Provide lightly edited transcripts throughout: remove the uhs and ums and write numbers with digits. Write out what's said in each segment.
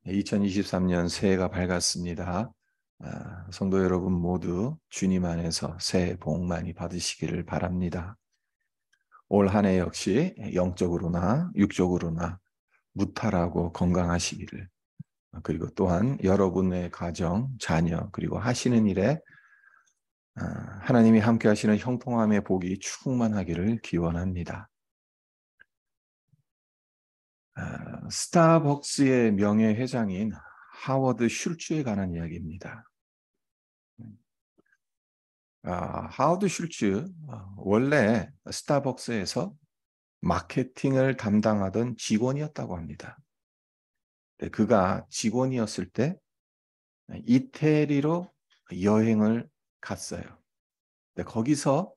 2023년 새해가 밝았습니다. 성도 여러분 모두 주님 안에서 새해 복 많이 받으시기를 바랍니다. 올 한 해 역시 영적으로나 육적으로나 무탈하고 건강하시기를, 그리고 또한 여러분의 가정, 자녀, 그리고 하시는 일에 하나님이 함께 하시는 형통함의 복이 충만하기를 기원합니다. 스타벅스의 명예회장인 하워드 슐츠에 관한 이야기입니다. 하워드 슐츠, 원래 스타벅스에서 마케팅을 담당하던 직원이었다고 합니다. 그가 직원이었을 때 이태리로 여행을 갔어요. 거기서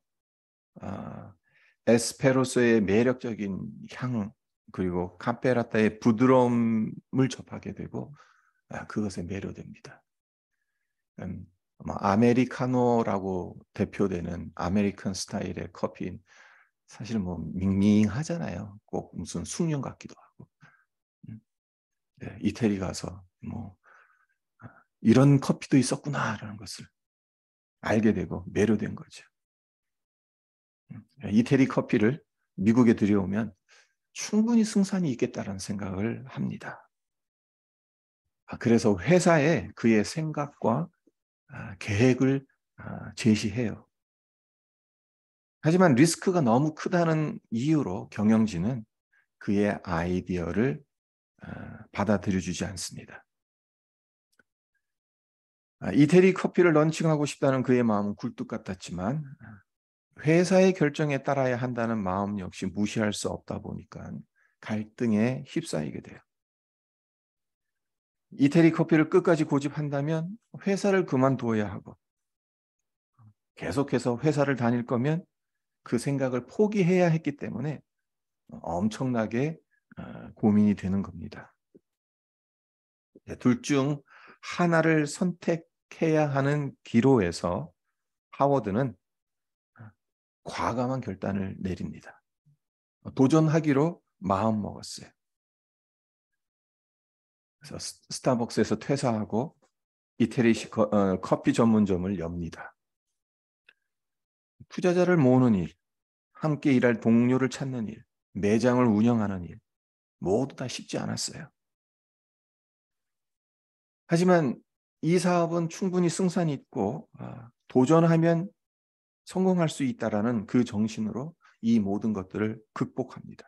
에스페로소의 매력적인 향, 그리고 카페라떼의 부드러움을 접하게 되고 그것에 매료됩니다. 아메리카노라고 대표되는 아메리칸 스타일의 커피인 사실 밍밍하잖아요. 꼭 무슨 숭늉 같기도 하고. 이태리 가서 이런 커피도 있었구나라는 것을 알게 되고 매료된 거죠. 이태리 커피를 미국에 들여오면 충분히 승산이 있겠다는 생각을 합니다. 그래서 회사에 그의 생각과 계획을 제시해요. 하지만 리스크가 너무 크다는 이유로 경영진은 그의 아이디어를 받아들여주지 않습니다. 이태리 커피를 런칭하고 싶다는 그의 마음은 굴뚝 같았지만 회사의 결정에 따라야 한다는 마음 역시 무시할 수 없다 보니까 갈등에 휩싸이게 돼요. 이태리 커피를 끝까지 고집한다면 회사를 그만두어야 하고, 계속해서 회사를 다닐 거면 그 생각을 포기해야 했기 때문에 엄청나게 고민이 되는 겁니다. 둘 중 하나를 선택해야 하는 기로에서 하워드는 과감한 결단을 내립니다. 도전하기로 마음먹었어요. 그래서 스타벅스에서 퇴사하고 이태리 커피 전문점을 엽니다. 투자자를 모으는 일, 함께 일할 동료를 찾는 일, 매장을 운영하는 일, 모두 다 쉽지 않았어요. 하지만 이 사업은 충분히 승산이 있고 도전하면 성공할 수 있다라는 그 정신으로 이 모든 것들을 극복합니다.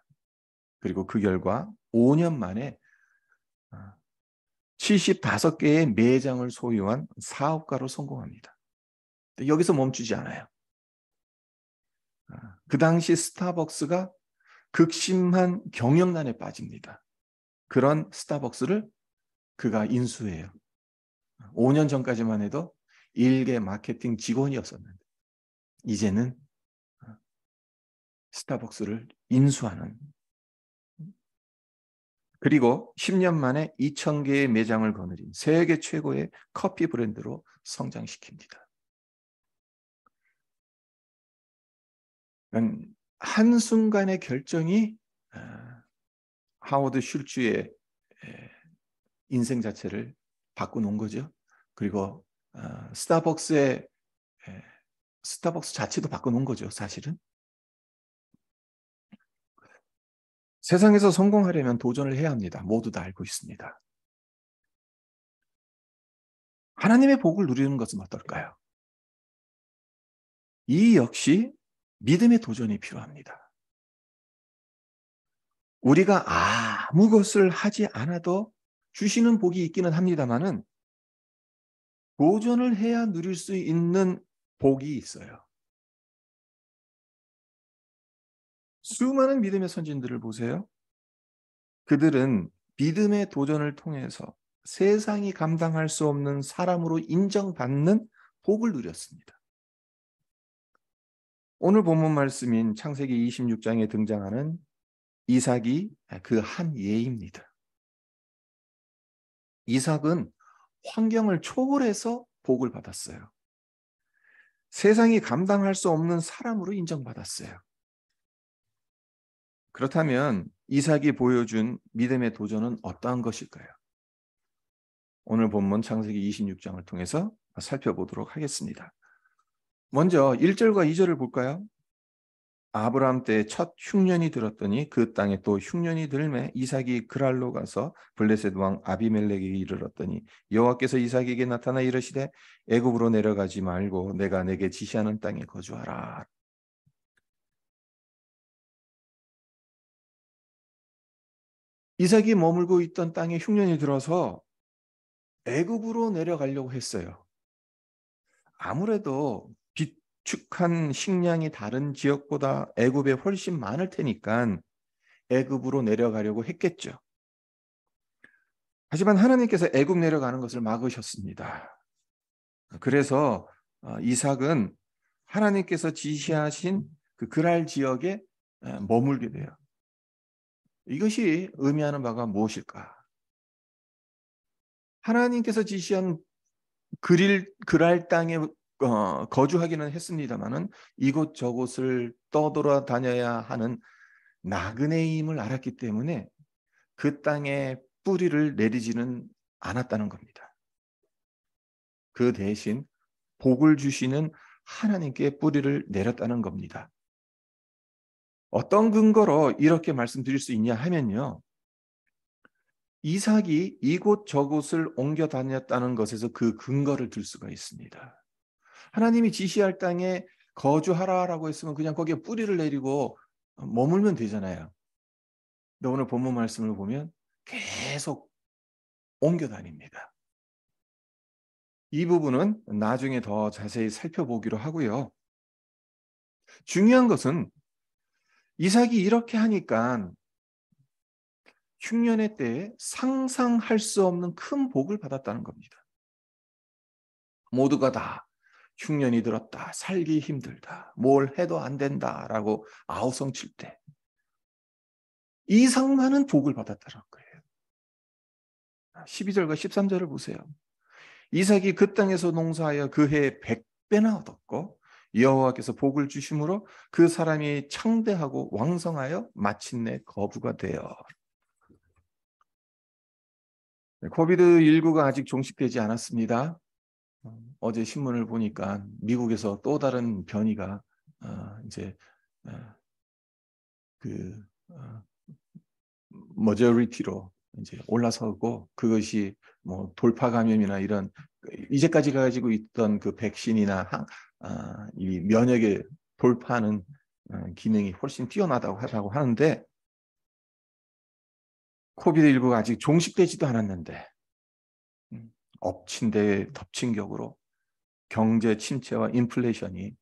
그리고 그 결과 5년 만에 75개의 매장을 소유한 사업가로 성공합니다. 여기서 멈추지 않아요. 그 당시 스타벅스가 극심한 경영난에 빠집니다. 그런 스타벅스를 그가 인수해요. 5년 전까지만 해도 일개 마케팅 직원이었었는데 이제는 스타벅스를 인수하는, 그리고 10년 만에 2,000개의 매장을 거느린 세계 최고의 커피 브랜드로 성장시킵니다. 한순간의 결정이 하워드 슐츠의 인생 자체를 바꿔놓은 거죠. 그리고 스타벅스 자체도 바꿔놓은 거죠, 사실은. 세상에서 성공하려면 도전을 해야 합니다. 모두 다 알고 있습니다. 하나님의 복을 누리는 것은 어떨까요? 이 역시 믿음의 도전이 필요합니다. 우리가 아무 것을 하지 않아도 주시는 복이 있기는 합니다만은 도전을 해야 누릴 수 있는 복이 있어요. 수많은 믿음의 선진들을 보세요. 그들은 믿음의 도전을 통해서 세상이 감당할 수 없는 사람으로 인정받는 복을 누렸습니다. 오늘 본문 말씀인 창세기 26장에 등장하는 이삭이 그 한 예입니다. 이삭은 환경을 초월해서 복을 받았어요. 세상이 감당할 수 없는 사람으로 인정받았어요. 그렇다면 이삭이 보여준 믿음의 도전은 어떠한 것일까요? 오늘 본문 창세기 26장을 통해서 살펴보도록 하겠습니다. 먼저 1절과 2절을 볼까요? 아브라함 때 첫 흉년이 들었더니 그 땅에 또 흉년이 들매 이삭이 그랄로 가서 블레셋 왕 아비멜렉에게 이르렀더니 여호와께서 이삭에게 나타나 이르시되 애굽으로 내려가지 말고 내가 내게 지시하는 땅에 거주하라. 이삭이 머물고 있던 땅에 흉년이 들어서 애굽으로 내려가려고 했어요. 아무래도 비축한 식량이 다른 지역보다 애굽에 훨씬 많을 테니까 애굽으로 내려가려고 했겠죠. 하지만 하나님께서 애굽 내려가는 것을 막으셨습니다. 그래서 이삭은 하나님께서 지시하신 그 그랄 지역에 머물게 돼요. 이것이 의미하는 바가 무엇일까? 하나님께서 지시한 그랄 땅에 거주하기는 했습니다마는 이곳저곳을 떠돌아다녀야 하는 나그네임을 알았기 때문에 그 땅에 뿌리를 내리지는 않았다는 겁니다. 그 대신 복을 주시는 하나님께 뿌리를 내렸다는 겁니다. 어떤 근거로 이렇게 말씀드릴 수 있냐 하면요. 이삭이 이곳저곳을 옮겨 다녔다는 것에서 그 근거를 들 수가 있습니다. 하나님이 지시할 땅에 거주하라라고 했으면 그냥 거기에 뿌리를 내리고 머물면 되잖아요. 근데 오늘 본문 말씀을 보면 계속 옮겨 다닙니다. 이 부분은 나중에 더 자세히 살펴보기로 하고요. 중요한 것은 이삭이 이렇게 하니까 흉년의 때에 상상할 수 없는 큰 복을 받았다는 겁니다. 모두가 다 흉년이 들었다, 살기 힘들다, 뭘 해도 안 된다라고 아우성칠 때 이상많은 복을 받았다는 거예요. 12절과 13절을 보세요. 이삭이 그 땅에서 농사하여 그 해에 100배나 얻었고 여호와께서 복을 주심으로 그 사람이 창대하고 왕성하여 마침내 거부가 되어. 코비드19가 아직 종식되지 않았습니다. 어제 신문을 보니까 미국에서 또 다른 변이가 이제 그 머저리티로 이제 올라서고 그것이 뭐 돌파 감염이나 이런 이제까지 가지고 있던 그 백신이나 이 면역의 돌파하는 기능이 훨씬 뛰어나다고 하는데 코비드19가 아직 종식되지도 않았는데 엎친 데 덮친 격으로 경제 침체와 인플레이션이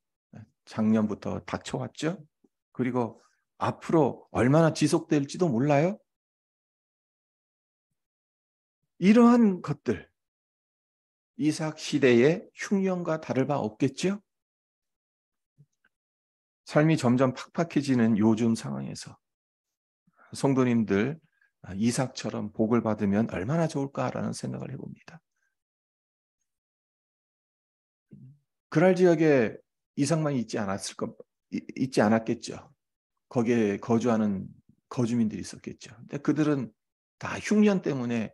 작년부터 닥쳐왔죠. 그리고 앞으로 얼마나 지속될지도 몰라요. 이러한 것들 이삭 시대의 흉년과 다를 바 없겠죠. 삶이 점점 팍팍해지는 요즘 상황에서 성도님들 이삭처럼 복을 받으면 얼마나 좋을까라는 생각을 해봅니다. 그랄 지역에 이삭만 있지 않았겠죠. 거기에 거주하는 거주민들이 있었겠죠. 근데 그들은 다 흉년 때문에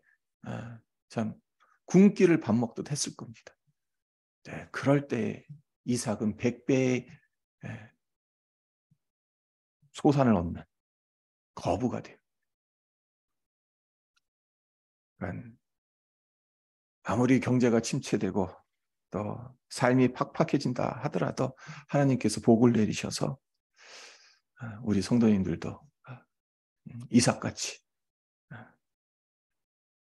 참 굶기를 밥 먹듯 했을 겁니다. 네, 그럴 때 이삭은 100배의 소산을 얻는 거부가 돼요. 그러니까 아무리 경제가 침체되고 또 삶이 팍팍해진다 하더라도 하나님께서 복을 내리셔서 우리 성도님들도 이삭같이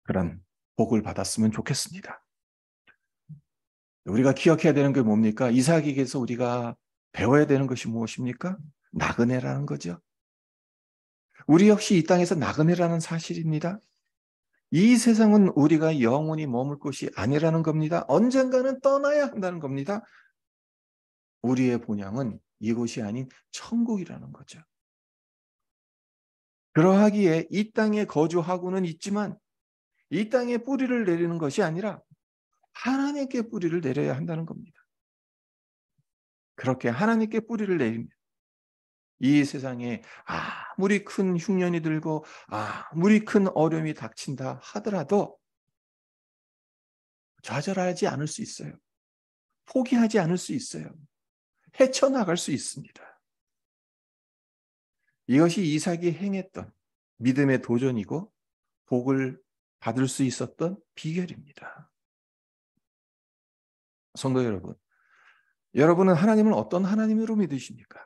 그런 복을 받았으면 좋겠습니다. 우리가 기억해야 되는 게 뭡니까? 이삭에게서 우리가 배워야 되는 것이 무엇입니까? 나그네라는 거죠. 우리 역시 이 땅에서 나그네라는 사실입니다. 이 세상은 우리가 영원히 머물 곳이 아니라는 겁니다. 언젠가는 떠나야 한다는 겁니다. 우리의 본향은 이곳이 아닌 천국이라는 거죠. 그러하기에 이 땅에 거주하고는 있지만 이 땅에 뿌리를 내리는 것이 아니라 하나님께 뿌리를 내려야 한다는 겁니다. 그렇게 하나님께 뿌리를 내리면 이 세상에 아무리 큰 흉년이 들고 아무리 큰 어려움이 닥친다 하더라도 좌절하지 않을 수 있어요. 포기하지 않을 수 있어요. 헤쳐나갈 수 있습니다. 이것이 이삭이 행했던 믿음의 도전이고 복을 받을 수 있었던 비결입니다. 성도 여러분, 여러분은 하나님을 어떤 하나님으로 믿으십니까?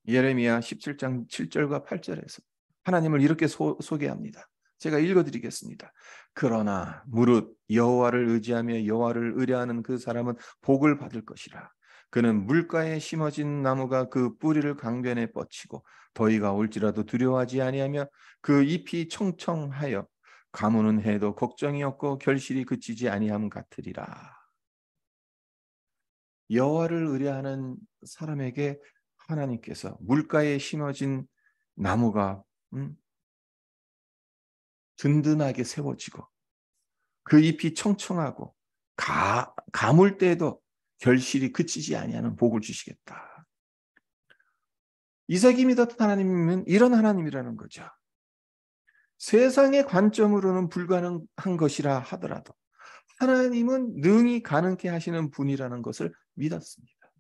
예레미야 17장 7절과 8절에서 하나님을 이렇게 소개합니다. 제가 읽어드리겠습니다. 그러나 무릇 여호와를 의지하며 여호와를 의뢰하는 그 사람은 복을 받을 것이라. 그는 물가에 심어진 나무가 그 뿌리를 강변에 뻗치고 더위가 올지라도 두려워하지 아니하며 그 잎이 청청하여 가무는 해도 걱정이 없고 결실이 그치지 아니함 같으리라. 여호와를 의뢰하는 사람에게 하나님께서 물가에 심어진 나무가 든든하게 세워지고 그 잎이 청청하고 가물 때에도 결실이 그치지 아니하는 복을 주시겠다. 이삭이 믿었던 하나님은 이런 하나님이라는 거죠. 세상의 관점으로는 불가능한 것이라 하더라도 하나님은 능히 가능케 하시는 분이라는 것을 믿었습니다.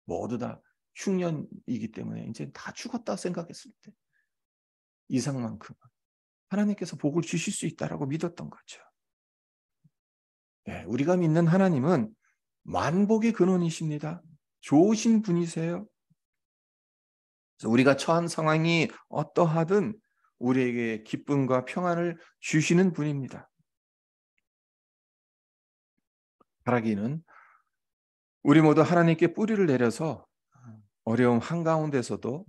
모두 다 흉년이기 때문에 이제 다 죽었다 생각했을 때 이삭만큼은 하나님께서 복을 주실 수 있다라고 믿었던 거죠. 네, 우리가 믿는 하나님은 만복의 근원이십니다. 좋으신 분이세요. 그래서 우리가 처한 상황이 어떠하든 우리에게 기쁨과 평안을 주시는 분입니다. 바라기는 우리 모두 하나님께 뿌리를 내려서 어려움 한가운데서도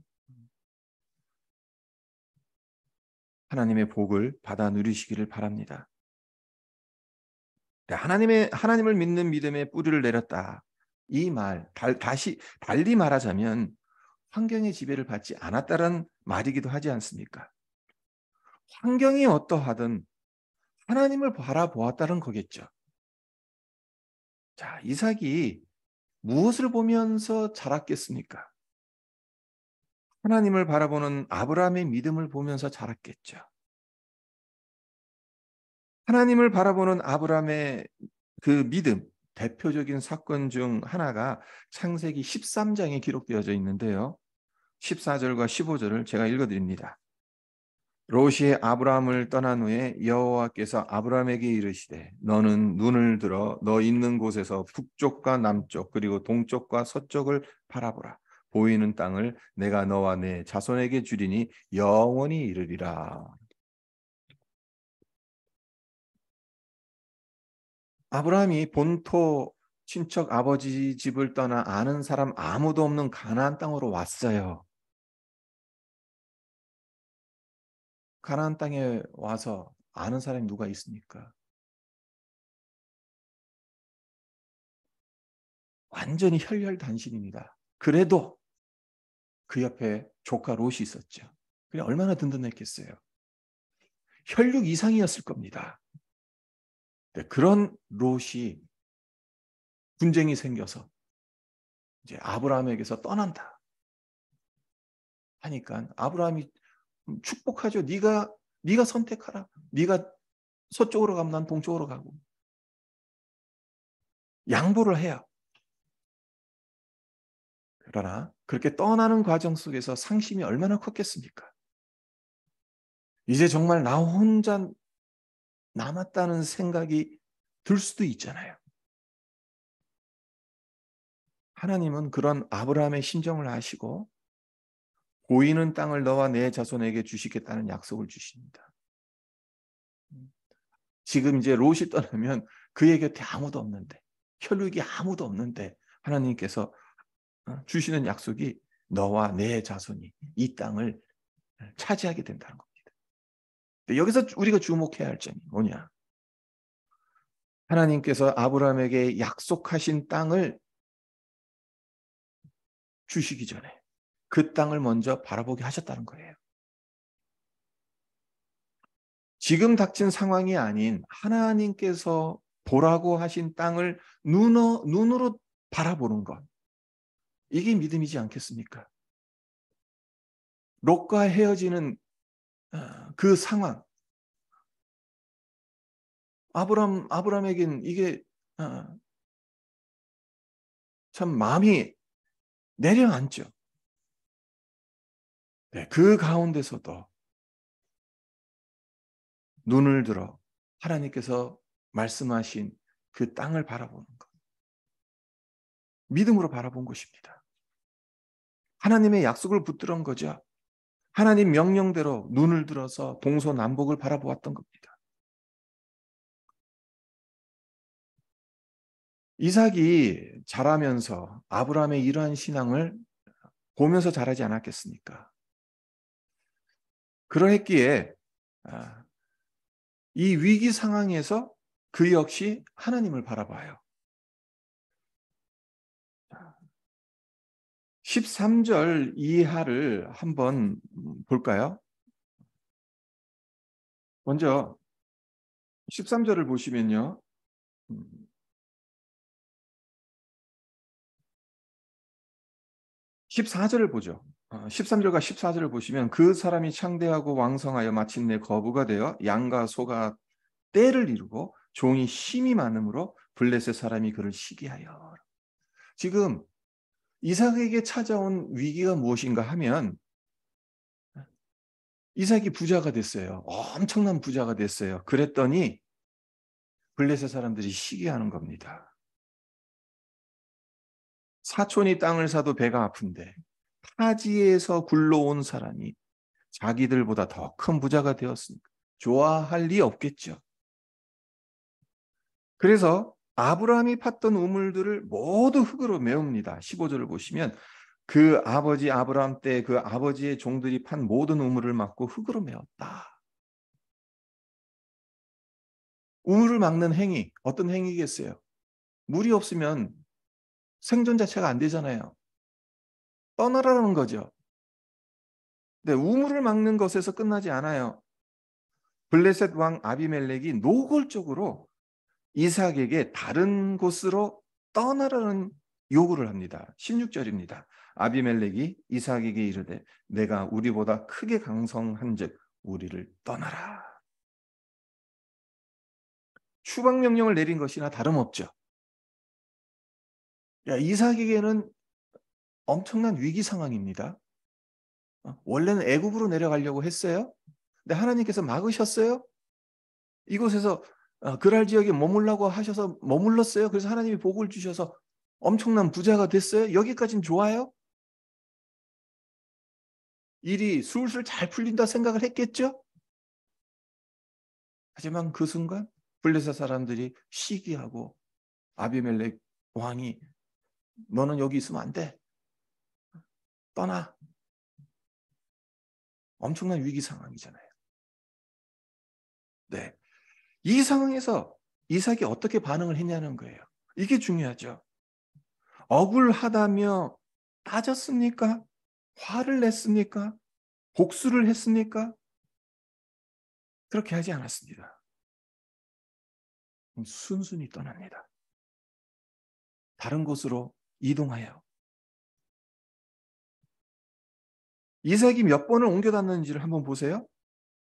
하나님의 복을 받아 누리시기를 바랍니다. 하나님을 믿는 믿음에 뿌리를 내렸다. 이 말, 달리 말하자면 환경의 지배를 받지 않았다는 말이기도 하지 않습니까? 환경이 어떠하든 하나님을 바라보았다는 거겠죠. 자, 이삭이 무엇을 보면서 자랐겠습니까? 하나님을 바라보는 아브라함의 믿음을 보면서 자랐겠죠. 하나님을 바라보는 아브라함의 그 믿음, 대표적인 사건 중 하나가 창세기 13장에 기록되어져 있는데요. 14절과 15절을 제가 읽어드립니다. 롯이 아브라함을 떠난 후에 여호와께서 아브라함에게 이르시되 너는 눈을 들어 너 있는 곳에서 북쪽과 남쪽 그리고 동쪽과 서쪽을 바라보라. 보이는 땅을 내가 너와 내 자손에게 주리니 영원히 이르리라. 아브라함이 본토 친척 아버지 집을 떠나 아는 사람 아무도 없는 가나안 땅으로 왔어요. 가나안 땅에 와서 아는 사람이 누가 있습니까? 완전히 혈혈단신입니다. 그래도 그 옆에 조카 롯이 있었죠. 그게 얼마나 든든했겠어요. 혈육 이상이었을 겁니다. 그런 롯이 분쟁이 생겨서 이제 아브라함에게서 떠난다 하니까 아브라함이 축복하죠. 네가 선택하라. 네가 서쪽으로 가면 난 동쪽으로 가고. 양보를 해요. 그러나 그렇게 떠나는 과정 속에서 상심이 얼마나 컸겠습니까? 이제 정말 나 혼자 남았다는 생각이 들 수도 있잖아요. 하나님은 그런 아브라함의 심정을 아시고 보이는 땅을 너와 내 자손에게 주시겠다는 약속을 주십니다. 지금 이제 롯이 떠나면 그의 곁에 아무도 없는데 혈육이 아무도 없는데 하나님께서 주시는 약속이 너와 내 자손이 이 땅을 차지하게 된다는 겁니다. 여기서 우리가 주목해야 할 점이 뭐냐? 하나님께서 아브라함에게 약속하신 땅을 주시기 전에 그 땅을 먼저 바라보게 하셨다는 거예요. 지금 닥친 상황이 아닌 하나님께서 보라고 하신 땅을 눈으로 바라보는 것. 이게 믿음이지 않겠습니까? 롯과 헤어지는 그 상황. 아브라함에겐 이게 참 마음이 내려앉죠. 네, 그 가운데서도 눈을 들어 하나님께서 말씀하신 그 땅을 바라보는 것. 믿음으로 바라본 것입니다. 하나님의 약속을 붙들은 거죠. 하나님 명령대로 눈을 들어서 동서남북을 바라보았던 겁니다. 이삭이 자라면서 아브라함의 이러한 신앙을 보면서 자라지 않았겠습니까? 그러했기에 이 위기 상황에서 그 역시 하나님을 바라봐요. 13절 이하를 한번 볼까요? 먼저 13절을 보시면요. 14절을 보죠. 13절과 14절을 보시면 그 사람이 창대하고 왕성하여 마침내 거부가 되어 양과 소가 떼를 이루고 종이 힘이 많으므로 블레셋 사람이 그를 시기하여. 지금 이삭에게 찾아온 위기가 무엇인가 하면 이삭이 부자가 됐어요. 엄청난 부자가 됐어요. 그랬더니 블레셋 사람들이 시기하는 겁니다. 사촌이 땅을 사도 배가 아픈데 타지에서 굴러온 사람이 자기들보다 더 큰 부자가 되었으니까 좋아할 리 없겠죠. 그래서 아브라함이 팠던 우물들을 모두 흙으로 메웁니다. 15절을 보시면 그 아버지 아브라함 때 그 아버지의 종들이 판 모든 우물을 막고 흙으로 메웠다. 우물을 막는 행위, 어떤 행위겠어요? 물이 없으면 생존 자체가 안 되잖아요. 떠나라는 거죠. 근데 우물을 막는 것에서 끝나지 않아요. 블레셋 왕 아비멜렉이 노골적으로 이삭에게 다른 곳으로 떠나라는 요구를 합니다. 16절입니다. 아비멜렉이 이삭에게 이르되 내가 우리보다 크게 강성한즉 우리를 떠나라. 추방 명령을 내린 것이나 다름없죠. 이삭에게는 엄청난 위기 상황입니다. 원래는 애굽으로 내려가려고 했어요. 근데 하나님께서 막으셨어요. 이곳에서 그랄 지역에 머물라고 하셔서 머물렀어요. 그래서 하나님이 복을 주셔서 엄청난 부자가 됐어요. 여기까지는 좋아요. 일이 술술 잘 풀린다 생각을 했겠죠. 하지만 그 순간 블레셋 사람들이 시기하고 아비멜렉 왕이 너는 여기 있으면 안 돼. 떠나. 엄청난 위기 상황이잖아요. 네. 이 상황에서 이삭이 어떻게 반응을 했냐는 거예요. 이게 중요하죠. 억울하다며 따졌습니까? 화를 냈습니까? 복수를 했습니까? 그렇게 하지 않았습니다. 순순히 떠납니다. 다른 곳으로 이동하여. 이삭이 몇 번을 옮겨 다녔는지를 한번 보세요.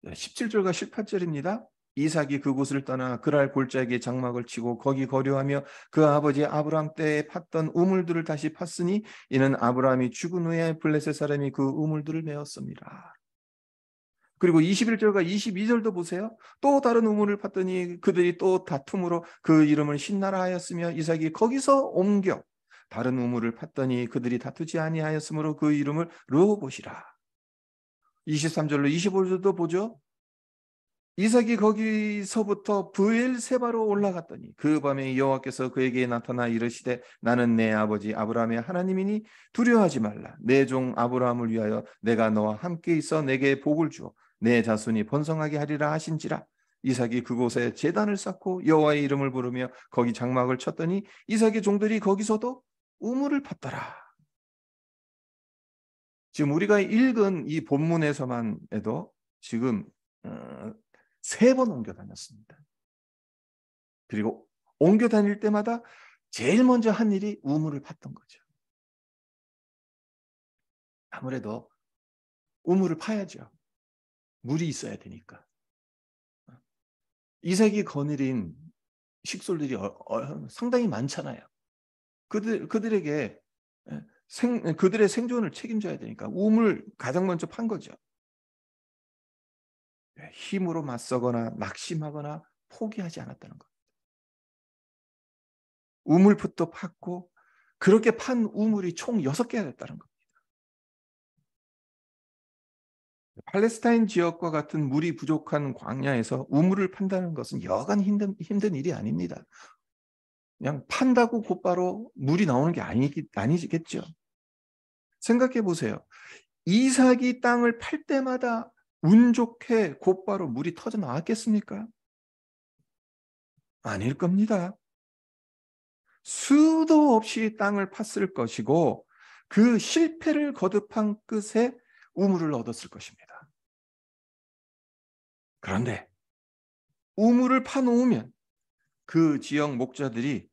17절과 18절입니다. 이삭이 그곳을 떠나 그랄 골짜기에 장막을 치고 거기 거류하며 그 아버지 아브라함 때에 팠던 우물들을 다시 팠으니 이는 아브라함이 죽은 후에 블레셋 사람이 그 우물들을 메었습니다. 그리고 21절과 22절도 보세요. 또 다른 우물을 팠더니 그들이 또 다툼으로 그 이름을 신나라 하였으며 이삭이 거기서 옮겨 다른 우물을 팠더니 그들이 다투지 아니하였으므로 그 이름을 르호봇이라. 23절로 25절도 보죠. 이삭이 거기서부터 브엘세바로 올라갔더니 그 밤에 여호와께서 그에게 나타나 이르시되 나는 내 아버지 아브라함의 하나님이니 두려워하지 말라. 내 종 아브라함을 위하여 내가 너와 함께 있어 내게 복을 주어 내 자손이 번성하게 하리라 하신지라. 이삭이 그곳에 제단을 쌓고 여호와의 이름을 부르며 거기 장막을 쳤더니 이삭의 종들이 거기서도 우물을 팠더라. 지금 우리가 읽은 이 본문에서만 해도 지금 3번 옮겨 다녔습니다. 그리고 옮겨 다닐 때마다 제일 먼저 한 일이 우물을 팠던 거죠. 아무래도 우물을 파야죠. 물이 있어야 되니까. 이삭이 거느린 식솔들이 상당히 많잖아요. 그들에게 그들의 생존을 책임져야 되니까 우물 가장 먼저 판 거죠. 힘으로 맞서거나 낙심하거나 포기하지 않았다는 것. 우물부터 팠고 그렇게 판 우물이 총 6개가 됐다는 겁니다. 팔레스타인 지역과 같은 물이 부족한 광야에서 우물을 판다는 것은 여간 힘든 일이 아닙니다. 그냥 판다고 곧바로 물이 나오는 게 아니겠죠. 생각해 보세요. 이삭이 땅을 팔 때마다 운 좋게 곧바로 물이 터져 나왔겠습니까? 아닐 겁니다. 수도 없이 땅을 팠을 것이고 그 실패를 거듭한 끝에 우물을 얻었을 것입니다. 그런데 우물을 파놓으면 그 지역 목자들이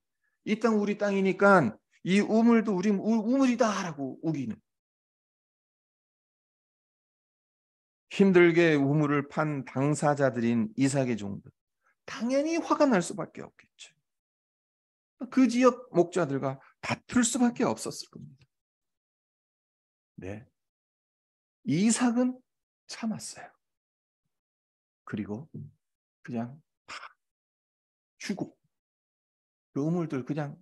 이 땅 우리 땅이니까 이 우물도 우리 우물이다라고 우기는, 힘들게 우물을 판 당사자들인 이삭의 종들 당연히 화가 날 수밖에 없겠죠. 그 지역 목자들과 다툴 수밖에 없었을 겁니다. 네, 이삭은 참았어요. 그리고 그냥 주고 그 우물들 그냥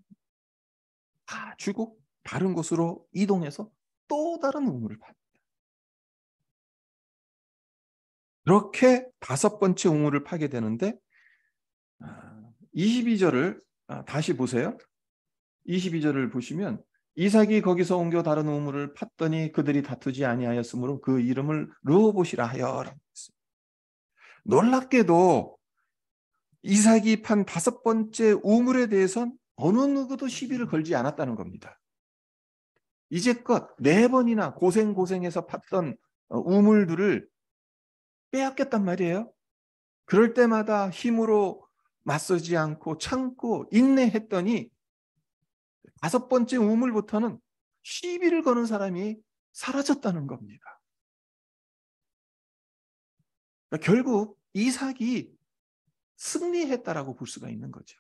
다 주고 다른 곳으로 이동해서 또 다른 우물을 팝니다. 그렇게 5번째 우물을 파게 되는데 22절을 다시 보세요. 22절을 보시면 이삭이 거기서 옮겨 다른 우물을 팠더니 그들이 다투지 아니하였으므로 그 이름을 르호봇이라 하여. 놀랍게도 이삭이 판 5번째 우물에 대해선 어느 누구도 시비를 걸지 않았다는 겁니다. 이제껏 4번이나 고생해서 팠던 우물들을 빼앗겼단 말이에요. 그럴 때마다 힘으로 맞서지 않고 참고 인내했더니 5번째 우물부터는 시비를 거는 사람이 사라졌다는 겁니다. 그러니까 결국 이삭이 승리했다라고 볼 수가 있는 거죠.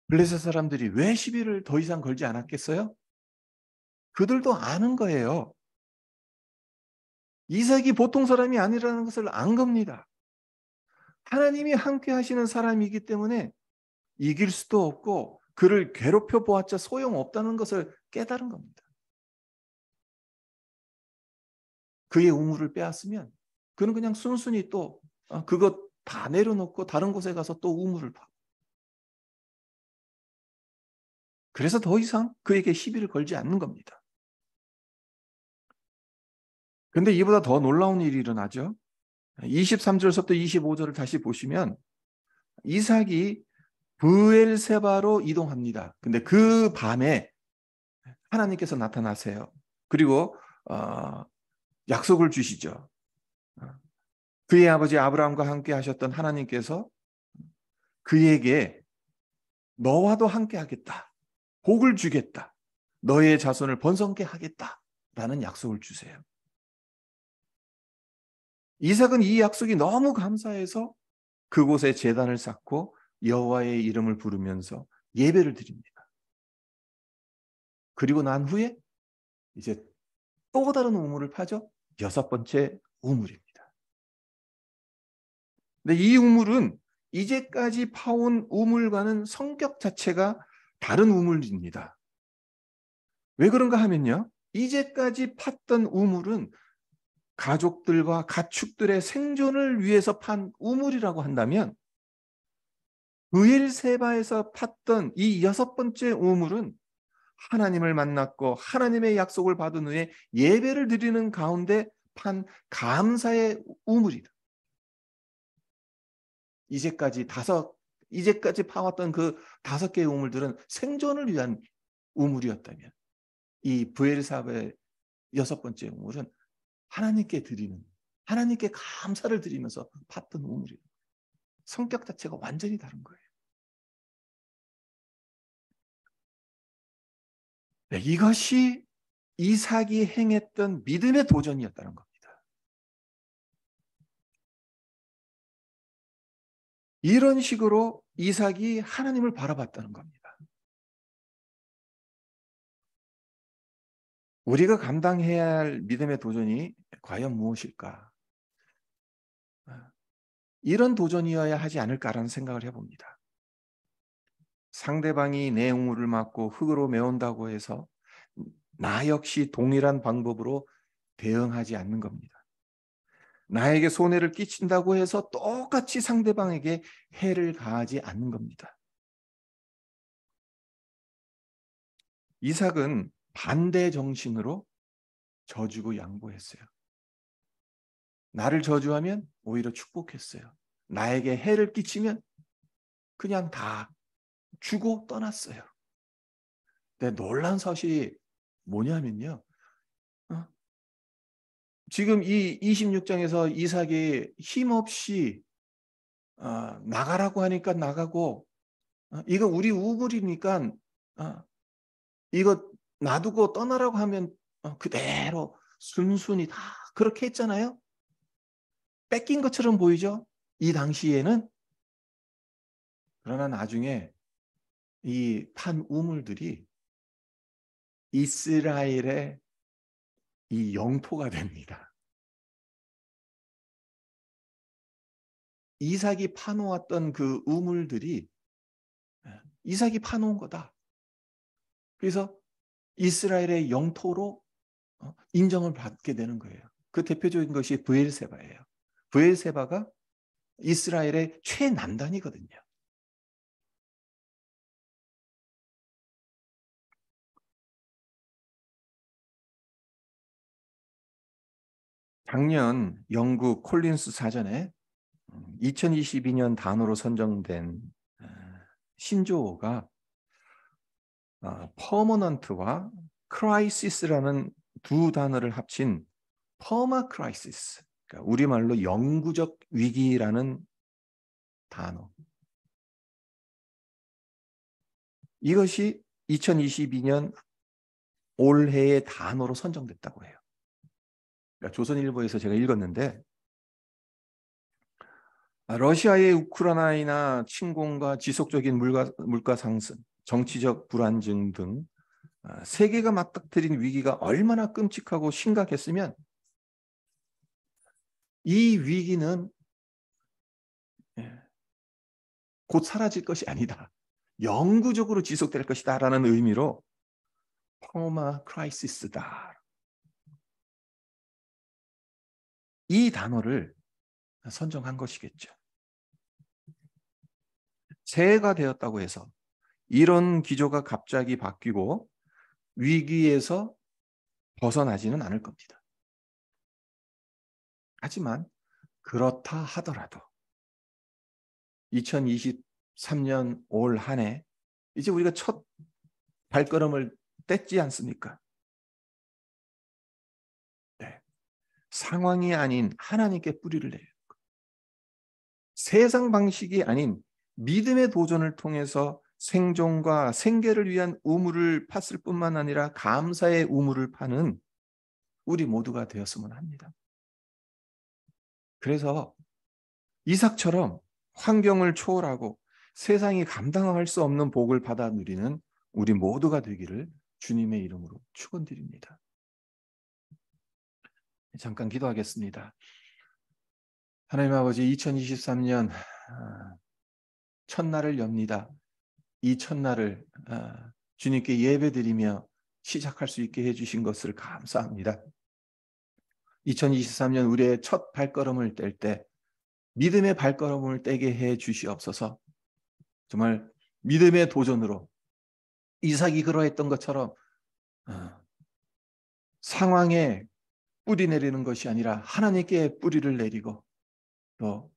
블레셋 사람들이 왜 시비를 더 이상 걸지 않았겠어요? 그들도 아는 거예요. 이삭이 보통 사람이 아니라는 것을 안 겁니다. 하나님이 함께 하시는 사람이기 때문에 이길 수도 없고 그를 괴롭혀 보았자 소용없다는 것을 깨달은 겁니다. 그의 우물을 빼앗으면 그는 그냥 순순히 또 그것 다 내려놓고 다른 곳에 가서 또 우물을 파. 그래서 더 이상 그에게 시비를 걸지 않는 겁니다. 그런데 이보다 더 놀라운 일이 일어나죠. 23절부터 25절을 다시 보시면 이삭이 브엘세바로 이동합니다. 근데 그 밤에 하나님께서 나타나세요. 그리고 약속을 주시죠. 그의 아버지 아브라함과 함께 하셨던 하나님께서 그에게 너와도 함께 하겠다. 복을 주겠다. 너의 자손을 번성케 하겠다. 라는 약속을 주세요. 이삭은 이 약속이 너무 감사해서 그곳에 제단을 쌓고 여호와의 이름을 부르면서 예배를 드립니다. 그리고 난 후에 이제 또 다른 우물을 파죠. 6번째 우물입니다. 근데 이 우물은 이제까지 파온 우물과는 성격 자체가 다른 우물입니다. 왜 그런가 하면요. 이제까지 팠던 우물은 가족들과 가축들의 생존을 위해서 판 우물이라고 한다면 브엘세바에서 팠던 이 6번째 우물은 하나님을 만났고 하나님의 약속을 받은 후에 예배를 드리는 가운데 판 감사의 우물이다. 이제까지 파왔던 그 5개의 우물들은 생존을 위한 우물이었다면 이 브엘사바의 6번째 우물은 하나님께 감사를 드리면서 팠던 우물이에요. 성격 자체가 완전히 다른 거예요. 네, 이것이 이삭이 행했던 믿음의 도전이었다는 겁니다. 이런 식으로 이삭이 하나님을 바라봤다는 겁니다. 우리가 감당해야 할 믿음의 도전이 과연 무엇일까? 이런 도전이어야 하지 않을까라는 생각을 해봅니다. 상대방이 내 우물을 막고 흙으로 메운다고 해서 나 역시 동일한 방법으로 대응하지 않는 겁니다. 나에게 손해를 끼친다고 해서 똑같이 상대방에게 해를 가하지 않는 겁니다. 이삭은 반대 정신으로 져주고 양보했어요. 나를 저주하면 오히려 축복했어요. 나에게 해를 끼치면 그냥 다 주고 떠났어요. 근데 놀라운 사실이 뭐냐면요. 지금 이 26장에서 이삭이 힘없이 나가라고 하니까 나가고 이거 우리 우물이니까 이거 놔두고 떠나라고 하면 그대로 순순히 다 그렇게 했잖아요. 뺏긴 것처럼 보이죠? 이 당시에는. 그러나 나중에 이 판 우물들이 이스라엘의 이 영토가 됩니다. 이삭이 파놓았던 그 우물들이 이삭이 파놓은 거다. 그래서 이스라엘의 영토로 인정을 받게 되는 거예요. 그 대표적인 것이 브엘세바예요. 브엘세바가 이스라엘의 최남단이거든요. 작년 영국 콜린스 사전에 2022년 단어로 선정된 신조어가 퍼머넌트와 크라이시스라는 두 단어를 합친 퍼마 크라이시스, 그러니까 우리말로 영구적 위기라는 단어. 이것이 2022년 올해의 단어로 선정됐다고 해요. 그러니까 조선일보에서 제가 읽었는데 러시아의 우크라이나 침공과 지속적인 물가 상승, 정치적 불안정 등 세계가 맞닥뜨린 위기가 얼마나 끔찍하고 심각했으면 이 위기는 곧 사라질 것이 아니다. 영구적으로 지속될 것이다 라는 의미로 퍼마 크라이시스다. 이 단어를 선정한 것이겠죠. 새해가 되었다고 해서 이런 기조가 갑자기 바뀌고 위기에서 벗어나지는 않을 겁니다. 하지만 그렇다 하더라도 2023년 올 한 해 이제 우리가 첫 발걸음을 뗐지 않습니까? 네. 상황이 아닌 하나님께 뿌리를 내요. 세상 방식이 아닌 믿음의 도전을 통해서 생존과 생계를 위한 우물을 팠을 뿐만 아니라 감사의 우물을 파는 우리 모두가 되었으면 합니다. 그래서 이삭처럼 환경을 초월하고 세상이 감당할 수 없는 복을 받아 누리는 우리 모두가 되기를 주님의 이름으로 축원드립니다. 잠깐 기도하겠습니다. 하나님 아버지, 2023년 첫날을 엽니다. 이 첫날을 주님께 예배드리며 시작할 수 있게 해주신 것을 감사합니다. 2023년 우리의 첫 발걸음을 뗄 때 믿음의 발걸음을 떼게 해 주시옵소서. 정말 믿음의 도전으로 이삭이 그러했던 것처럼 상황에 뿌리 내리는 것이 아니라 하나님께 뿌리를 내리고 또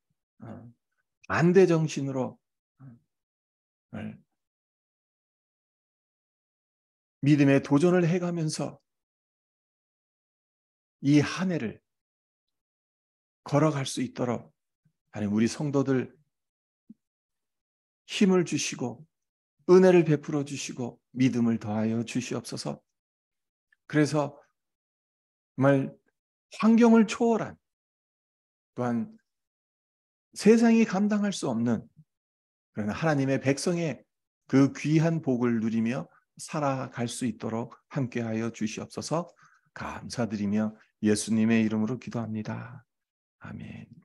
반대 정신으로 믿음의 도전을 해가면서 이 한 해를 걸어갈 수 있도록 하나님 우리 성도들 힘을 주시고 은혜를 베풀어 주시고 믿음을 더하여 주시옵소서. 그래서 정말 환경을 초월한 또한 세상이 감당할 수 없는 그러나 하나님의 백성의 그 귀한 복을 누리며 살아갈 수 있도록 함께하여 주시옵소서. 감사드리며 예수님의 이름으로 기도합니다. 아멘.